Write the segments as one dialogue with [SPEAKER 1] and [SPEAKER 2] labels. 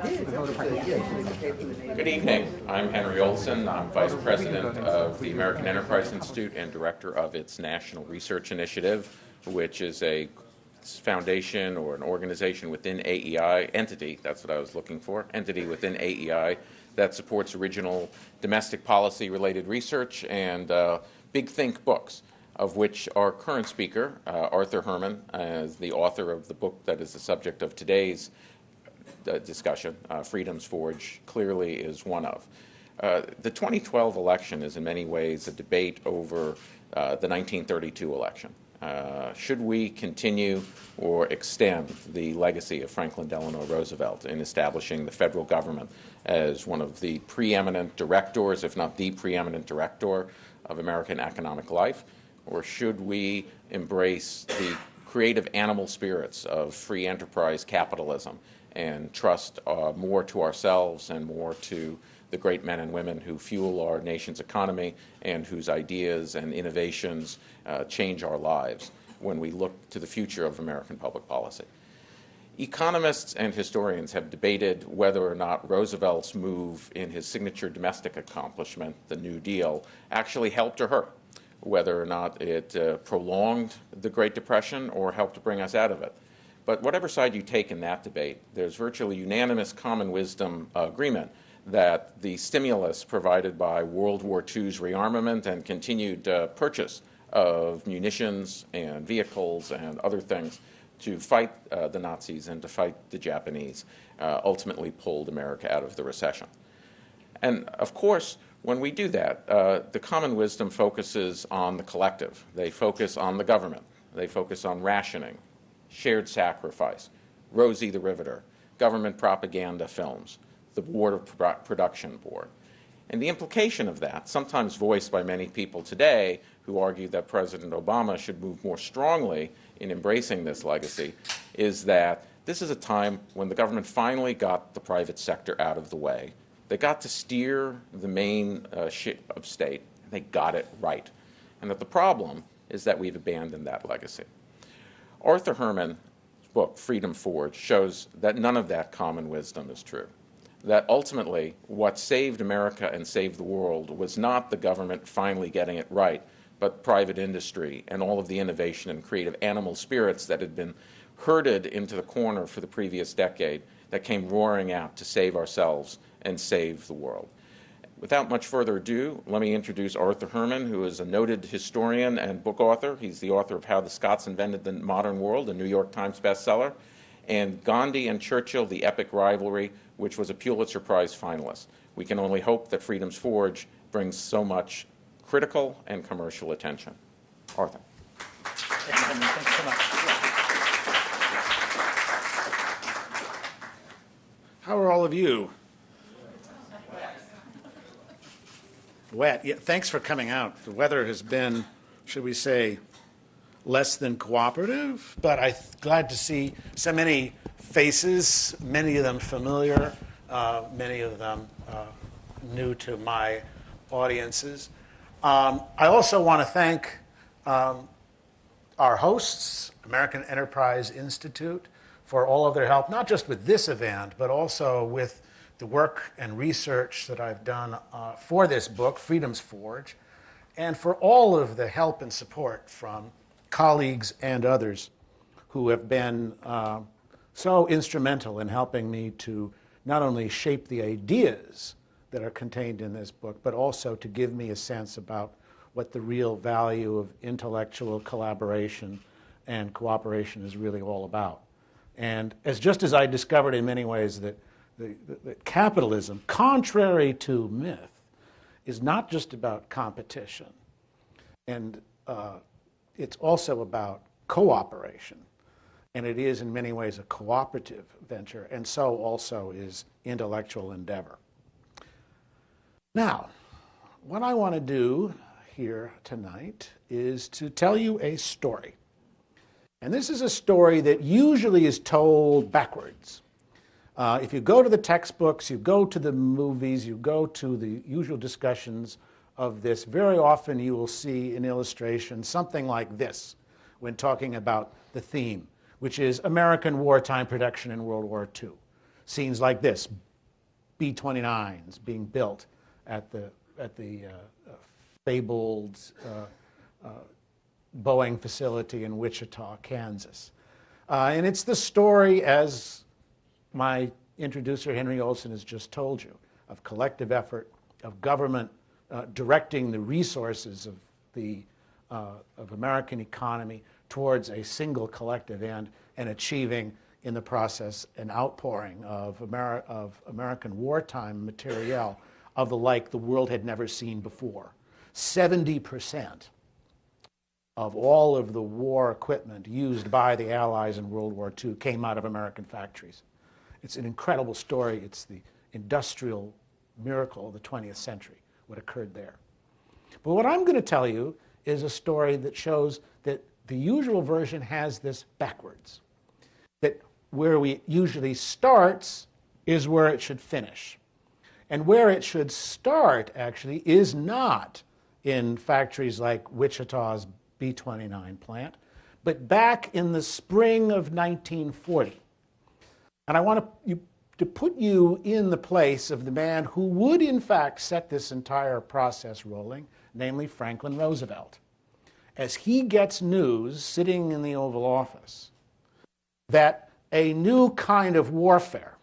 [SPEAKER 1] Good evening. I'm Henry Olson. I'm Vice President of the American Enterprise Institute and Director of its National Research Initiative, which is a foundation or an organization within AEI, entity, that's what I was looking for, entity within AEI that supports original domestic policy-related research and big think books, of which our current speaker, Arthur Herman, is the author of the book that is the subject of today's discussion, Freedom's Forge, clearly is one of. The 2012 election is in many ways a debate over the 1932 election. Should we continue or extend the legacy of Franklin Delano Roosevelt in establishing the federal government as one of the preeminent directors, if not the preeminent director, of American economic life? Or should we embrace the creative animal spirits of free enterprise capitalism and trust more to ourselves and more to the great men and women who fuel our nation's economy and whose ideas and innovations change our lives when we look to the future of American public policy? Economists and historians have debated whether or not Roosevelt's move in his signature domestic accomplishment, the New Deal, actually helped or hurt, whether or not it prolonged the Great Depression or helped bring us out of it. But whatever side you take in that debate, there's virtually unanimous common wisdom agreement that the stimulus provided by World War II's rearmament and continued purchase of munitions and vehicles and other things to fight the Nazis and to fight the Japanese ultimately pulled America out of the recession. And of course, when we do that, the common wisdom focuses on the collective. They focus on the government. They focus on rationing, shared sacrifice, Rosie the Riveter, government propaganda films, the Board of Production Board. And the implication of that, sometimes voiced by many people today who argue that President Obama should move more strongly in embracing this legacy, is that this is a time when the government finally got the private sector out of the way. They got to steer the main ship of state. They got it right. And that the problem is that we've abandoned that legacy. Arthur Herman's book, Freedom Forge, shows that none of that common wisdom is true. That ultimately, what saved America and saved the world was not the government finally getting it right, but private industry and all of the innovation and creative animal spirits that had been herded into the corner for the previous decade that came roaring out to save ourselves and save the world. Without much further ado, let me introduce Arthur Herman, who is a noted historian and book author. He's the author of How the Scots Invented the Modern World, a New York Times bestseller, and Gandhi and Churchill, The Epic Rivalry, which was a Pulitzer Prize finalist. We can only hope that Freedom's Forge brings so much critical and commercial attention. Arthur.
[SPEAKER 2] Thanks so much. How are all of you? Wet. Yeah, thanks for coming out. The weather has been, should we say, less than cooperative, but I'm glad to see so many faces, many of them familiar, many of them new to my audiences. I also want to thank our hosts, American Enterprise Institute, for all of their help, not just with this event, but also with the work and research that I've done for this book, Freedom's Forge, and for all of the help and support from colleagues and others who have been so instrumental in helping me to not only shape the ideas that are contained in this book, but also to give me a sense about what the real value of intellectual collaboration and cooperation is really all about. And just as I discovered in many ways that capitalism, contrary to myth, is not just about competition, and it's also about cooperation, and it is in many ways a cooperative venture, and so also is intellectual endeavor. Now, what I want to do here tonight is to tell you a story. And this is a story that usually is told backwards. If you go to the textbooks, you go to the movies, you go to the usual discussions of this, very often you will see an illustration, something like this, when talking about the theme, which is American wartime production in World War II. scenes like this, B-29s being built at the fabled Boeing facility in Wichita, Kansas. And it's the story, as my introducer Henry Olson has just told you, of collective effort, of government directing the resources of the American economy towards a single collective end and achieving in the process an outpouring of American wartime materiel of the like the world had never seen before. 70% of all of the war equipment used by the Allies in World War II came out of American factories. It's an incredible story. It's the industrial miracle of the 20th century, what occurred there. But what I'm going to tell you is a story that shows that the usual version has this backwards. That where we usually starts is where it should finish. And where it should start, actually, is not in factories like Wichita's B-29 plant, but back in the spring of 1940. And I want to put you in the place of the man who would, in fact, set this entire process rolling, namely Franklin Roosevelt. As he gets news, sitting in the Oval Office, that a new kind of warfare,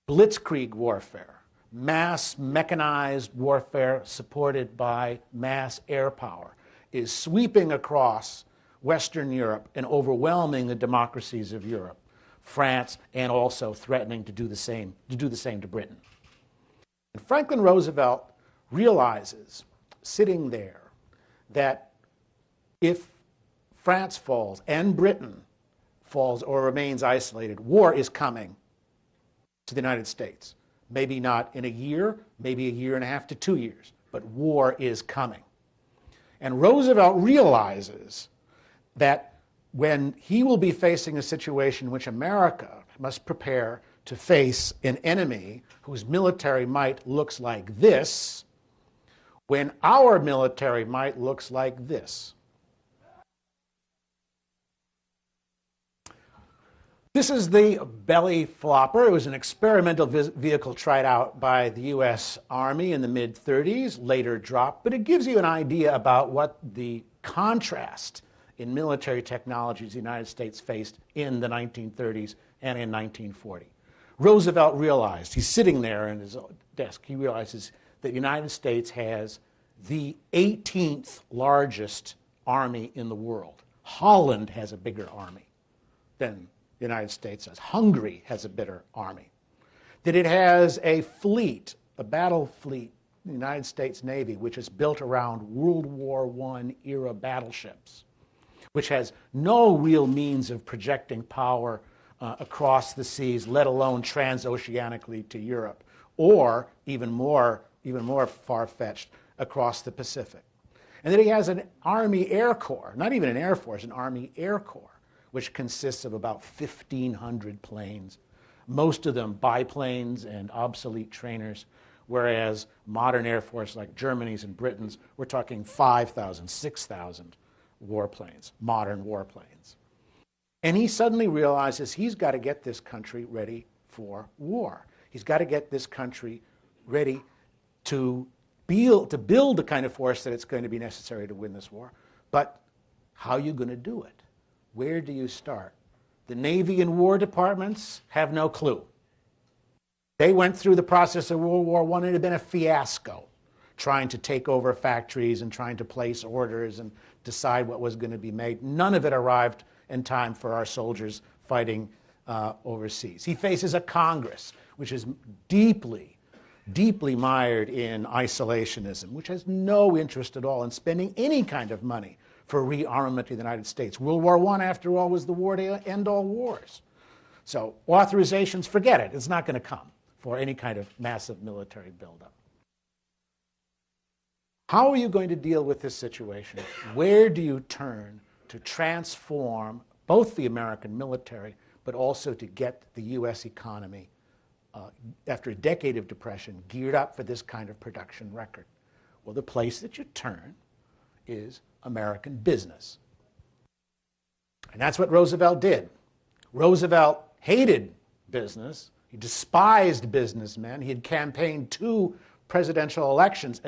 [SPEAKER 2] blitzkrieg warfare, mass mechanized warfare supported by mass air power, is sweeping across Western Europe and overwhelming the democracies of Europe, France, and also threatening to do the same to Britain. And Franklin Roosevelt realizes, sitting there, that if France falls and Britain falls or remains isolated, war is coming to the United States. Maybe not in a year, maybe a year and a half to 2 years, but war is coming. And Roosevelt realizes that when he will be facing a situation in which America must prepare to face an enemy whose military might looks like this, when our military might looks like this. This is the belly flopper. It was an experimental vehicle tried out by the U.S. Army in the mid-30s, later dropped, but it gives you an idea about what the contrast in military technologies the United States faced in the 1930s and in 1940. Roosevelt realized, he's sitting there in his desk, he realizes that the United States has the 18th largest army in the world. Holland has a bigger army than the United States has. Hungary has a bigger army. That it has a fleet, a battle fleet, the United States Navy, which is built around World War I era battleships, which has no real means of projecting power across the seas, let alone transoceanically to Europe, or even more far-fetched, across the Pacific. And then he has an Army Air Corps, not even an Air Force, an Army Air Corps, which consists of about 1,500 planes, most of them biplanes and obsolete trainers, whereas modern Air Force like Germany's and Britain's, we're talking 5,000, 6,000 warplanes, modern warplanes. And he suddenly realizes he's got to get this country ready for war. He's got to get this country ready to build the kind of force that it's going to be necessary to win this war. But how are you going to do it? Where do you start? The Navy and War Departments have no clue. They went through the process of World War I and it had been a fiasco, trying to take over factories and trying to place orders and decide what was going to be made. None of it arrived in time for our soldiers fighting overseas. He faces a Congress which is deeply, deeply mired in isolationism, which has no interest at all in spending any kind of money for rearmament of the United States. World War I, after all, was the war to end all wars. So authorizations, forget it. It's not going to come for any kind of massive military buildup. How are you going to deal with this situation? Where do you turn to transform both the American military, but also to get the U.S. economy, after a decade of depression, geared up for this kind of production record? Well, the place that you turn is American business. And that's what Roosevelt did. Roosevelt hated business. He despised businessmen. He had campaigned 2 presidential elections